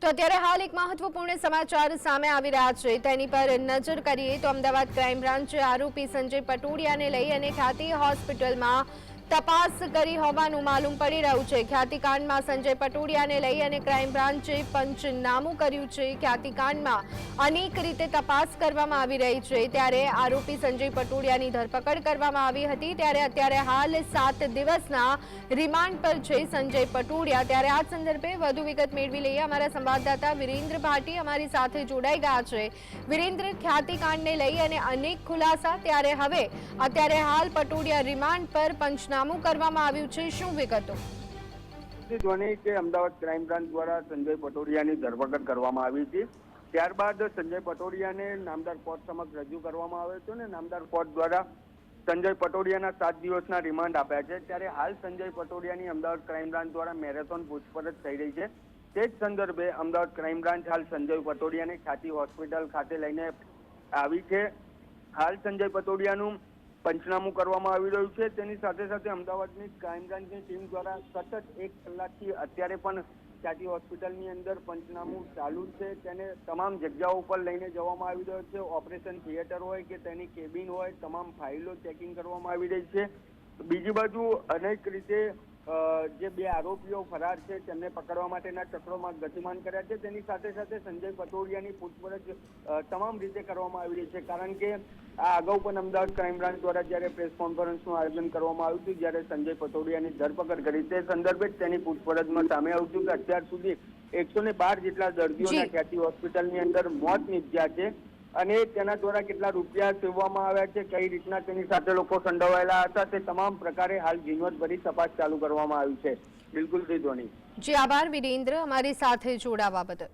તો અત્યારે હાલ એક મહત્વપૂર્ણ સમાચાર સામે આવી રહ્યા છે તેની પર નજર કરીએ તો અમદાવાદ ક્રાઇમ બ્રાન્ચે આરોપી સંજય પટોડિયાને લઈ અને ખ્યાતિ હોસ્પિટલમાં તપાસ કરી હોવાનું માલુમ પડી રહ્યું છે। ખ્યાતિકાંડમાં સંજય પટોડિયાને લઈ અને ક્રાઇમ બ્રાન્ચે પંચનામું કર્યું છે। ખ્યાતિકાંડમાં અનેક રીતે તપાસ કરવામાં આવી રહી છે ત્યારે આરોપી સંજય પટોડિયાની ધરપકડ કરવામાં આવી હતી ત્યારે અત્યારે હાલ 7 દિવસના રિમાન્ડ પર છે સંજય પટોડિયા। ત્યારે આ સંદર્ભે વધુ વિગત મેળવી લઈએ। અમારા સંવાદદાતા વિરેન્દ્ર ભાટી અમારી સાથે જોડાઈ ગયા છે। વિરેન્દ્ર, ખ્યાતિકાંડને લઈ અને અનેક ખુલાસા ત્યારે હવે અત્યારે હાલ પટોડિયા રિમાન્ડ પર પંચનામું કરવામાં આવ્યું છે, શું વિગતો? કે અમદાવાદ ક્રાઇમ બ્રાન્ચ દ્વારા સંજય પટોડિયાની ધરપકડ કરવામાં આવી હતી। ત્યારબાદ સંજય પટોડિયાને નામદાર કોર્ટ સમક્ષ રજૂ કરવામાં આવ્યો હતો અને નામદાર કોર્ટ દ્વારા સંજય પટોડિયાના 7 દિવસના રિમાન્ડ આપ્યા છે। ત્યારે હાલ સંજય પટોડિયાની અમદાવાદ ક્રાઇમ બ્રાન્ચ દ્વારા મેરેથોન પૂછપરછ થઈ રહી છે। તે જ સંદર્ભે અમદાવાદ ક્રાઇમ બ્રાન્ચ હાલ સંજય પટોડિયાને ખ્યાતિ હોસ્પિટલ ખાતે લઈને આવી છે। હાલ સંજય પટોડિયાનું પંચનામું કરવામાં આવી રહ્યું છે। તેની સાથે સાથે અમદાવાદની ક્રાઇમ બ્રાન્ચની ટીમ દ્વારા સતત 1 કલાકથી અત્યારે પણ ખ્યાતિ હોસ્પિટલની અંદર પંચનામું ચાલુ છે। તેને તમામ જગ્યાઓ પર લઈને જવામાં આવી રહ્યો છે। ઓપરેશન થિયેટર હોય કે તેની કેબિન હોય, તમામ ફાઇલો ચેકિંગ કરવામાં આવી રહી છે। બીજી બાજુ અનેક રીતે જે 2 આરોપીઓ ફરાર છે તેમને પકડવા માટેના ચક્રોમાં ગતિમાન કર્યા છે। તેની સાથે સાથે સંજય પટોડિયાની પૂછપરછ તમામ રીતે કરવામાં આવી રહી છે, કારણ કે આ અગાઉ પણ અમદાવાદ ક્રાઇમ બ્રાન્ચ દ્વારા જ્યારે પ્રેસ કોન્ફરન્સનું આયોજન કરવામાં આવ્યું હતું, જ્યારે સંજય પટોડિયાની ધરપકડ કરી તે સંદર્ભે તેની પૂછપરછમાં સામે આવ્યું હતું કે અત્યાર સુધી 112 જેટલા દર્દીઓના ખ્યાતિ હોસ્પિટલની અંદર મોત નીપજ્યા છે અને તેના દ્વારા કેટલા રૂપિયા સેવવામાં આવ્યા છે, કઈ રીતના તેની સાથે લોકો સંડોવાયેલા હતા, તે તમામ પ્રકારે હાલ ઝીણવટભરી તપાસ ચાલુ કરવામાં આવી છે। બિલકુલ ધોની। જી આભાર વિરેન્દ્ર, અમારી સાથે જોડાવા બદલ।